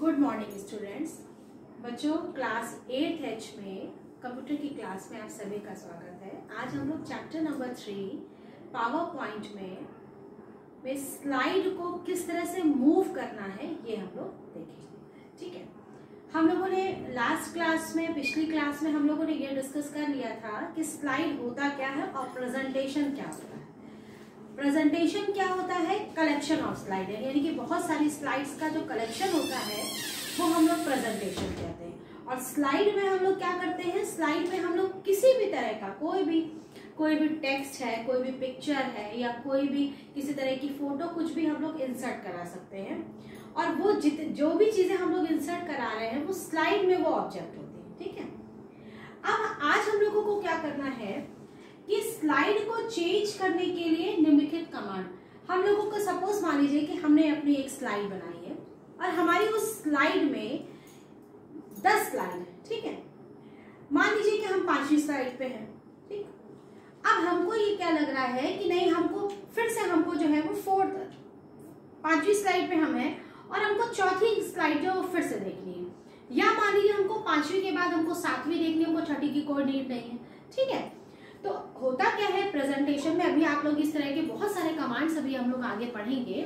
Good morning students. बच्चों, class 8H में computer की क्लास में आप सभी का स्वागत है। आज हम लोग चैप्टर नंबर 3 पावर पॉइंट में स्लाइड को किस तरह से मूव करना है ये हम लोग देखेंगे। ठीक है, हम लोगों ने लास्ट क्लास में, पिछली क्लास में हम लोगों ने ये डिस्कस कर लिया था कि स्लाइड होता क्या है और प्रेजेंटेशन क्या होता है। प्रेजेंटेशन क्या होता है? कलेक्शन ऑफ स्लाइड, यानी कि बहुत सारी स्लाइड्स का जो कलेक्शन होता है वो हम लोग प्रेजेंटेशन कहते हैं। और स्लाइड में हम लोग क्या करते हैं? स्लाइड में हम लोग किसी भी तरह का कोई भी टेक्स्ट है, कोई भी पिक्चर है या कोई भी किसी तरह की फोटो, कुछ भी हम लोग इंसर्ट करा सकते हैं। और वो जो भी चीजें हम लोग इंसर्ट करा रहे हैं वो स्लाइड में वो ऑब्जेक्ट होती है। ठीक है, अब आज हम लोगों को क्या करना है कि स्लाइड को चेंज करने के लिए निम्नलिखित कमांड। हम लोगों को सपोज मान लीजिए कि हमने अपनी एक स्लाइड बनाई है और हमारी उस स्लाइड में 10 स्लाइड है। ठीक है, मान लीजिए कि हम 5वीं स्लाइड पे हैं। ठीक, अब हमको ये क्या लग रहा है कि नहीं, हमको फिर से हमको जो है वो 5वीं स्लाइड पे हम हैं और हमको 4थी स्लाइड जो फिर से देखनी है, या मान लीजिए हमको 5वीं के बाद हमको 7वीं देखनी है, हमको 6ठी की कोई नीड नहीं है। ठीक है, तो होता क्या है प्रेजेंटेशन में, अभी आप लोग इस तरह के बहुत सारे कमांड्स अभी हम लोग आगे पढ़ेंगे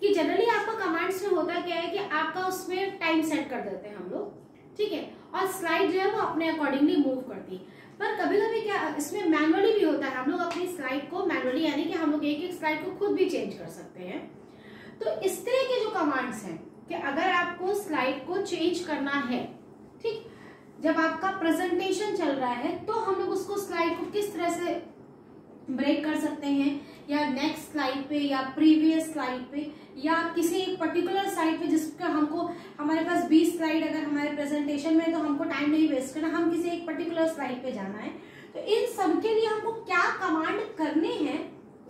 कि जनरली आपका कमांड्स में होता क्या है कि आपका उसमें टाइम सेट कर देते हैं हम लोग। ठीक है, और स्लाइड जो है वो अपने अकॉर्डिंगली मूव करती है। पर कभी कभी क्या इसमें मैनुअली भी होता है, हम लोग अपनी स्लाइड को मैनुअली, यानी कि हम लोग एक स्लाइड को खुद भी चेंज कर सकते हैं। तो इस तरह के जो कमांड्स हैं कि अगर आपको स्लाइड को चेंज करना है, ठीक, जब आपका प्रेजेंटेशन चल रहा है तो हम लोग उसको स्लाइड को किस तरह से ब्रेक कर सकते हैं, या नेक्स्ट स्लाइड पे या प्रीवियस स्लाइड पे या किसी एक पर्टिकुलर स्लाइड पे जिसका हमको, हमारे पास 20 स्लाइड अगर हमारे प्रेजेंटेशन में, तो हमको टाइम नहीं वेस्ट करना, हम किसी एक पर्टिकुलर स्लाइड पे जाना है। तो इन सब के लिए हमको क्या कमांड करने हैं,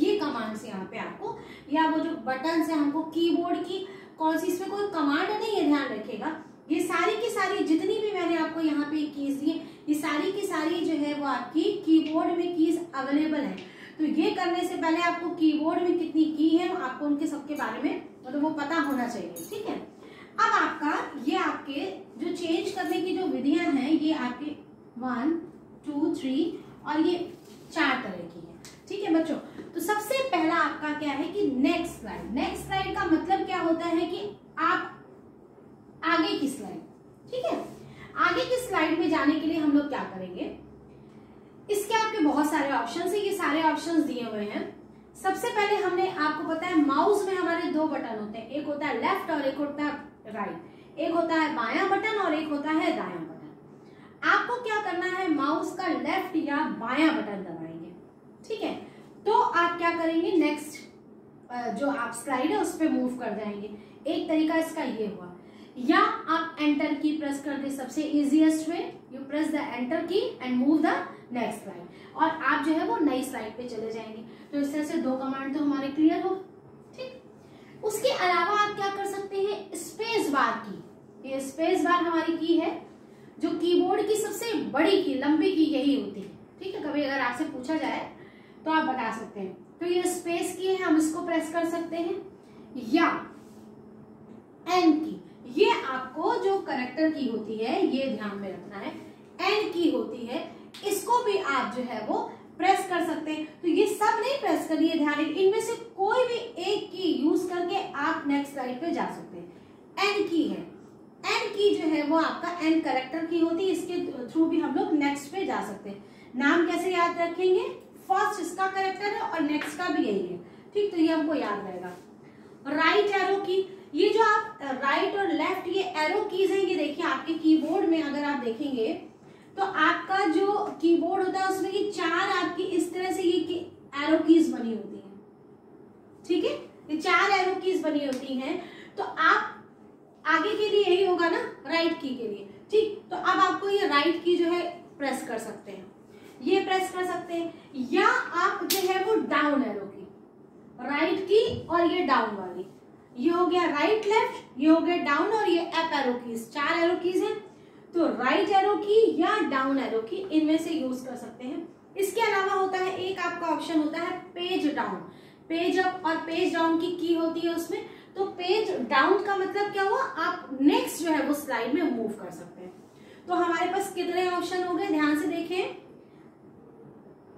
ये कमांड्स यहाँ पे आपको, या वो जो बटन है हमको कीबोर्ड की कौन सी, इसमें कोई कमांड नहीं है, ध्यान रखिएगा। ये सारी की सारी जितनी भी मैंने आपको यहाँ पे कीज दी, ये सारी की सारी जो है वो आपकी कीबोर्ड में कीज अवेलेबल है। तो ये करने से पहले आपको कीबोर्ड में कितनी की है आपको उनके सबके बारे में मतलब वो पता होना चाहिए। ठीक है, अब आपका ये आपके जो चेंज करने की जो विधियां हैं ये आपके 1, 2, 3 और ये 4 तरह की है। ठीक है बच्चों, तो सबसे पहला आपका क्या है कि नेक्स्ट स्लाइड। नेक्स्ट स्लाइड का मतलब क्या होता है कि आप आगे की स्लाइड, ठीक है, आगे की स्लाइड में जाने के लिए हम लोग क्या करेंगे, इसके आपके बहुत सारे ऑप्शन है, ये सारे ऑप्शन दिए हुए हैं। सबसे पहले हमने आपको पता है माउस में हमारे 2 बटन होते हैं, एक होता है लेफ्ट और एक होता है राइट, एक होता है बायां बटन और एक होता है दायां बटन। आपको क्या करना है, माउस का लेफ्ट या बायां बटन दबाएंगे। ठीक है, तो आप क्या करेंगे, नेक्स्ट जो आप स्लाइड है उस पर मूव कर जाएंगे। एक तरीका इसका ये हुआ, या आप एंटर की प्रेस कर दे, सबसे easiest way, you press the enter key and move the next slide, और आप जो है वो नई स्लाइड पे चले जाएंगे। तो इस तरह से 2 कमांड तो हमारे क्लियर हो। ठीक, उसके अलावा आप क्या कर सकते हैं, स्पेस बार की, ये स्पेस बार हमारी की है जो कीबोर्ड की सबसे बड़ी की, लंबी की यही होती है। ठीक है, कभी अगर आपसे पूछा जाए तो आप बता सकते हैं। तो ये स्पेस की है, हम इसको प्रेस कर सकते हैं, या एन की, ये आपको जो करेक्टर की होती है ये ध्यान में रखना है, एन की होती है, इसको भी आप जो है वो प्रेस कर सकते हैं। तो ये सब नहीं प्रेस करिए, ध्यान, इनमें से कोई भी एक की यूज करके आप नेक्स्ट स्लाइड पे जा सकते हैं। एन की है, एन की जो है वो आपका एन करेक्टर की होती है, इसके थ्रू भी हम लोग नेक्स्ट पे जा सकते हैं। नाम कैसे याद रखेंगे, फर्स्ट इसका करेक्टर है और नेक्स्ट का भी यही है। ठीक, तो ये हमको याद रहेगा। राइट एरो की, ये जो आप राइट और लेफ्ट ये एरो कीज है, ये देखिए आपके कीबोर्ड में अगर आप देखेंगे तो आपका जो कीबोर्ड होता है उसमें ये 4 आपकी इस तरह से ये एरो कीज बनी होती हैं। ठीक है, ये 4 एरो कीज बनी होती हैं। तो आप आगे के लिए यही होगा ना, राइट की के लिए। ठीक, तो अब आपको ये राइट की जो है प्रेस कर सकते हैं, ये प्रेस कर सकते हैं, या आप जो है वो डाउन एरो की, राइट की और ये डाउन वाली, ये हो गया राइट लेफ्ट, ये हो गया डाउन, और ये up arrow keys, 4 arrow keys हैं। तो राइट एरो की या डाउन एरो की, इनमें से यूज कर सकते हैं। इसके अलावा होता है एक आपका ऑप्शन होता है पेज डाउन। पेज अप और पेज डाउन की की होती है उसमें। तो पेज डाउन का मतलब क्या हुआ, आप नेक्स्ट जो है वो स्लाइड में मूव कर सकते हैं। तो हमारे पास कितने ऑप्शन हो गए, ध्यान से देखें।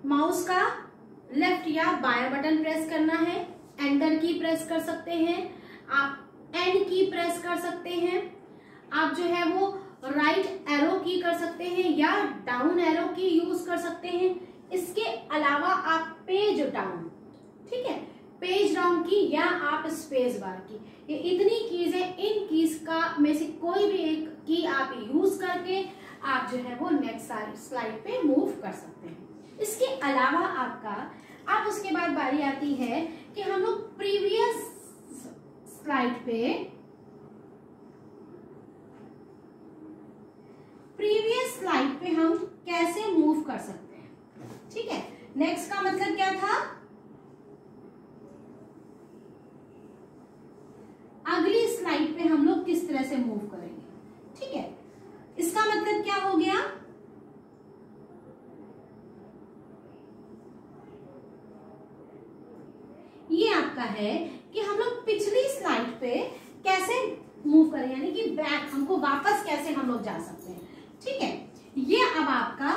माउस का लेफ्ट या बायां बटन प्रेस करना है, एंटर की प्रेस कर सकते हैं, आप एंड की प्रेस कर सकते हैं, आप जो है वो राइट एरो की कर सकते हैं या डाउन एरो की यूज कर सकते हैं। इसके अलावा आप पेज डाउन, ठीक है, पेज डाउन की या आप स्पेस बार की, ये इतनी कीज है। इन कीज का में से कोई भी एक की आप यूज करके आप जो है वो नेक्स्ट स्लाइड पे मूव कर सकते हैं। इसके अलावा आप उसके बाद बारी आती है कि हम लोग प्रीवियस स्लाइड पे हम कैसे मूव कर सकते हैं, ठीक है। नेक्स्ट का मतलब क्या था, अगली स्लाइड पे हम लोग किस तरह से मूव करेंगे, ठीक है। इसका मतलब क्या हो गया, ये आपका है कि हम लोग पिछली स्लाइड पे कैसे मूव करें, यानी कि बैक, हमको वापस कैसे हम लोग जा सकते हैं, ठीक है। ये अब आपका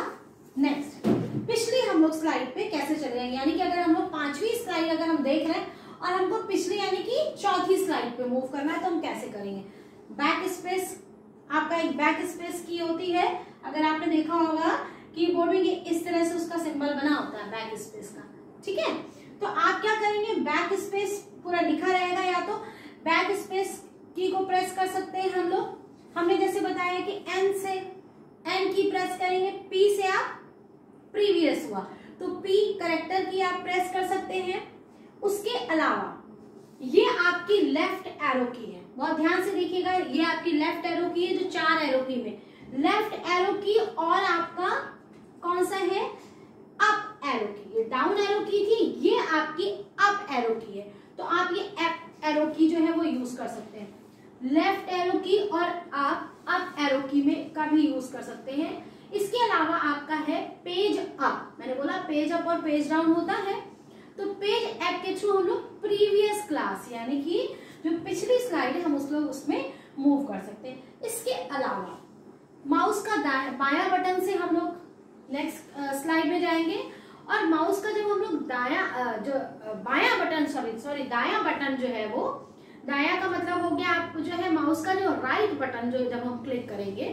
नेक्स्ट, पिछली हम लोग स्लाइड पे कैसे चले जाएंगे, यानी कि अगर हम लोग 5वीं स्लाइड अगर हम देख रहे हैं और हमको पिछली यानी कि 4थी स्लाइड पे मूव करना है तो हम कैसे करेंगे। बैक स्पेस, आपका एक बैक स्पेस की होती है, अगर आपने देखा होगा कीबोर्ड में इस तरह से उसका सिंबल बना होता है बैक स्पेस का, ठीक है। तो आप क्या करेंगे, बैक स्पेस पूरा लिखा रहेगा, या तो बैक स्पेस की को प्रेस कर सकते हैं हम लोग। हमने जैसे बताया कि एन से एन की प्रेस करेंगे, पी से आप प्रीवियस हुआ तो पी करेक्टर की आप प्रेस कर सकते हैं। उसके अलावा ये आपकी लेफ्ट एरो की है, बहुत ध्यान से देखिएगा, ये आपकी लेफ्ट एरो की है जो 4 एरो की में लेफ्ट एरो की, और आपका कौन सा है, अप एरो की। ये डाउन एरो की थी, ये आपकी अप एरो की है, तो आप ये अप एरो की जो है वो यूज कर सकते हैं। लेफ्ट एरो की और आप अप एरो की में का भी यूज कर सकते हैं। इसके अलावा आपका है पेज अप, मैंने बोला पेज अप और पेज डाउन होता है, तो पेज अप के थ्रू हम लोग प्रीवियस क्लास यानी कि जो पिछली स्लाइड है हम उसमें मूव कर सकते हैं। इसके अलावा माउस का बायां बटन से हम लोग नेक्स्ट स्लाइड में जाएंगे, और माउस का जब हम लोग बायां बटन जो है वो, दाया का मतलब हो गया आप जो है माउस का जो राइट बटन जो जब हम क्लिक करेंगे,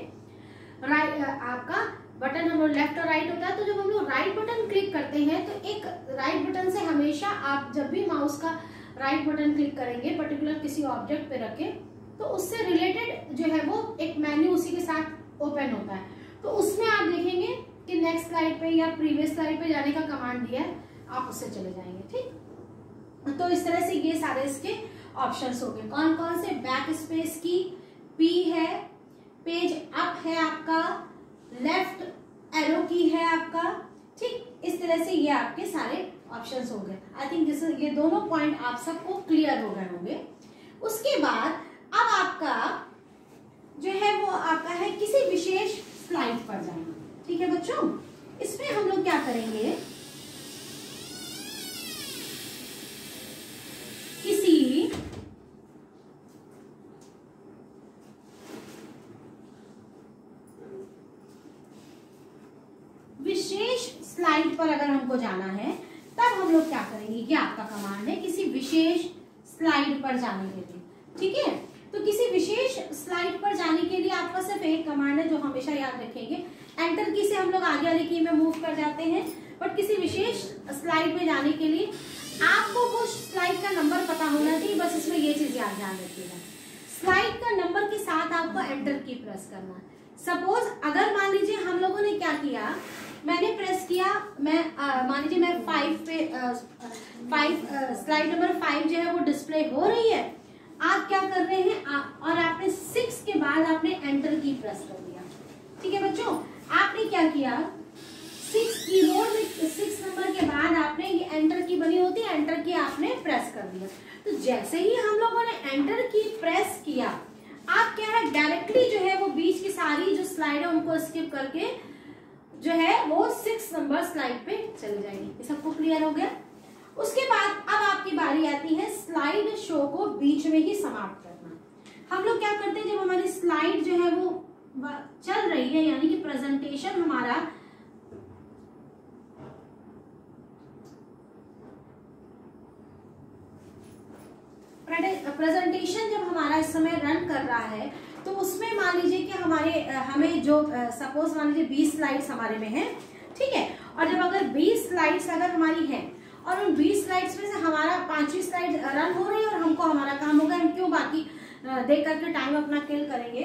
आपका बटन हम लोग लेफ्ट और राइट होता है, तो जब हम लोग राइट बटन क्लिक करते हैं तो एक राइट बटन से हमेशा आप जब भी माउस का राइट बटन क्लिक करेंगे पर्टिकुलर किसी ऑब्जेक्ट पे रखें, तो उससे रिलेटेड जो है वो एक मेन्यू उसी के साथ ओपन होता है, तो उसमें आप देखेंगे कि नेक्स्ट स्लाइड पे या प्रीवियस स्लाइड पे जाने का कमांड दिया है, आप उससे चले जाएंगे, ठीक। तो इस तरह से ये सारे इसके ऑप्शंस हो गए, कौन कौन से, बैक स्पेस की, पी है, पेज अप है आपका, लेफ्ट एरो की है आपका, ठीक। इस तरह से ये आपके सारे ऑप्शंस हो गए। आई थिंक ये दोनों पॉइंट आप सबको क्लियर हो गए होंगे। उसके बाद अब आपका जो है वो आपका है किसी विशेष स्लाइड पर जाना, ठीक है बच्चों। इसमें हम लोग क्या करेंगे, किसी विशेष स्लाइड पर अगर हमको जाना है तब हम लोग क्या करेंगे, ये आपका कमांड है किसी विशेष स्लाइड पर जाने के लिए, ठीक है। तो किसी विशेष स्लाइड पर जाने के लिए आपका सिर्फ एक कमांड है जो हमेशा याद रखेंगे, एंटर की से हम लोग आगे वाली की में मूव कर जाते हैं, बट किसी विशेष स्लाइड में जाने के लिए आपको वो स्लाइड का नंबर पता होना चाहिए, बस इसमें ये चीज याद ध्यान रखिएगा। स्लाइड का नंबर के साथ आपको एंटर की प्रेस करना है। सपोज अगर मान लीजिए हम लोगों ने क्या किया, मैंने प्रेस किया, मान लीजिए मैं 5 पे स्लाइड नंबर 5 जो है वो डिस्प्ले हो रही है, आप क्या कर रहे हैं और आपने 6 के बाद आपने एंटर की प्रेस कर दिया, ठीक है बच्चों। आपने क्या किया, 6 कीबोर्ड में 6 नंबर के बाद आपने ये एंटर की बनी होती है, एंटर की आपने प्रेस कर दिया। तो जैसे ही हम लोगों ने एंटर की प्रेस किया, आप क्या है डायरेक्टली जो है वो बीच की सारी जो स्लाइड है उनको स्किप करके जो है वो 6 नंबर स्लाइड पे चले जाएंगे। ये सबको क्लियर हो गया। उसके बाद अब आपकी बारी आती है स्लाइड शो को बीच में ही समाप्त करना। हम लोग क्या करते हैं, जब हमारी स्लाइड जो है वो चल रही है, यानी कि प्रेजेंटेशन हमारा जब हमारा इस समय रन कर रहा है, तो उसमें मान लीजिए कि हमें जो सपोज मान लीजिए 20 स्लाइड्स हमारे में है, ठीक है। और जब अगर 20 स्लाइड्स अगर हमारी है और उन 20 स्लाइड्स में से हमारा 5वीं स्लाइड रन हो रही है और हमको हमारा काम होगा, हम क्यों बाकी देख करके टाइम अपना किल करेंगे,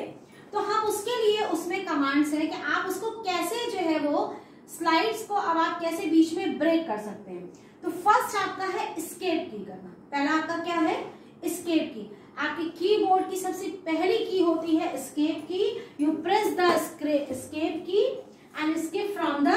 तो हम उसके लिए उसमें कमांड्स है कि आप उसको कैसे जो है वो स्लाइड्स को अब आप कैसे बीच में ब्रेक कर सकते हैं। तो फर्स्ट आपका है एस्केप की करना। पहला आपका क्या है, एस्केप की। आपकी कीबोर्ड की सबसे पहली की होती है एस्केप की। यू प्रेस द एस्केप की and escape from the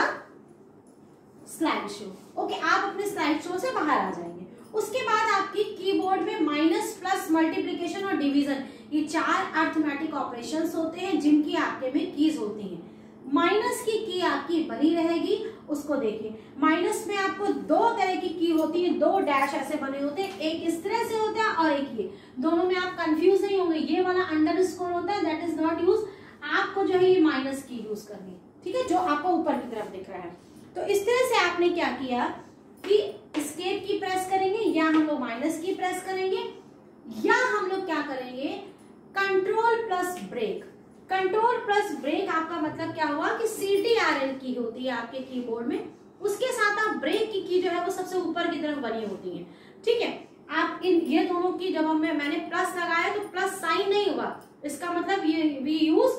slide show. Okay, आप अपने स्लाइड शो से बाहर आ जाएंगे। उसके बाद आपकी कीबोर्ड में माइनस, प्लस, मल्टीप्लिकेशन और डिवीजन, ये 4 अरिथमेटिक ऑपरेशंस होते हैं जिनकी आपके में कीज होती हैं। माइनस की आपकी बनी रहेगी, उसको देखिए। माइनस में आपको 2 तरह की होती है, 2 डैश ऐसे बने होते हैं, एक इस तरह से होता है और एक ये। दोनों में आप कंफ्यूज नहीं होंगे। ये वाला अंडरस्कोर होता है, दैट इज नॉट यूज। आपको जो है ये माइनस की यूज करनी है, ठीक है, जो आपको ऊपर की तरफ दिख रहा है। तो इस तरह से आपने क्या किया कि एस्केप की प्रेस करेंगे, या हम लोग माइनस की प्रेस करेंगे, या हम लोग क्या करेंगे control plus break. Control plus break आपका मतलब क्या हुआ कि CTRL की होती है आपके कीबोर्ड में, उसके साथ आप ब्रेक की जो है वो सबसे ऊपर की तरफ बनी होती है, ठीक है। आप ये दोनों की जब मैंने प्लस लगाया तो प्लस साइन नहीं हुआ, इसका मतलब ये वी यूज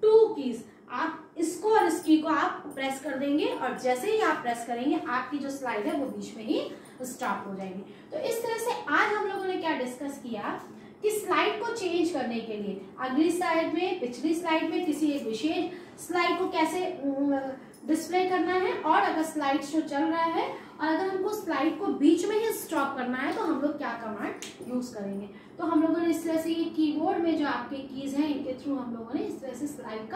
2 कीज। आप इसको और इस की को आप प्रेस कर देंगे और जैसे ही आप प्रेस करेंगे आपकी जो स्लाइड है वो बीच में ही स्टॉप हो जाएगी। तो इस तरह से आज हम लोगों ने क्या डिस्कस किया कि स्लाइड को चेंज करने के लिए अगली स्लाइड में, पिछली स्लाइड में किसी एक विशेष स्लाइड को कैसे डिस्प्ले करना है, और अगर स्लाइड शो चल रहा है और अगर हमको स्लाइड को बीच में ही स्टॉप करना है तो हम लोग क्या कमांड यूज करेंगे। तो हम लोगों ने इस तरह से ये कीबोर्ड में जो आपके कीज हैं इनके थ्रू हम लोगों ने इस तरह से स्लाइड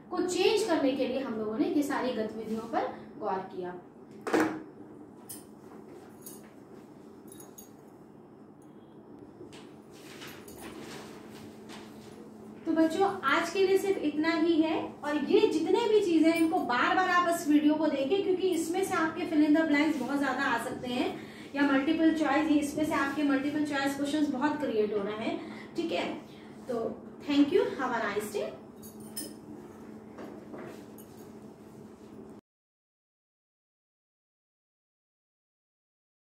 को चेंज करने के लिए हम लोगों ने ये सारी गतिविधियों पर गौर किया। तो बच्चों आज के लिए सिर्फ इतना ही है, और ये जितने भी चीजें हैं इनको बार बार आप इस वीडियो को देखें, क्योंकि इसमें से आपके फिल इन द ब्लैंक्स बहुत ज्यादा आ सकते हैं, या मल्टीपल चॉइस, इसमें से आपके मल्टीपल चॉइस क्वेश्चंस बहुत क्रिएट हो रहे हैं, ठीक है। तो thank you, have a nice day.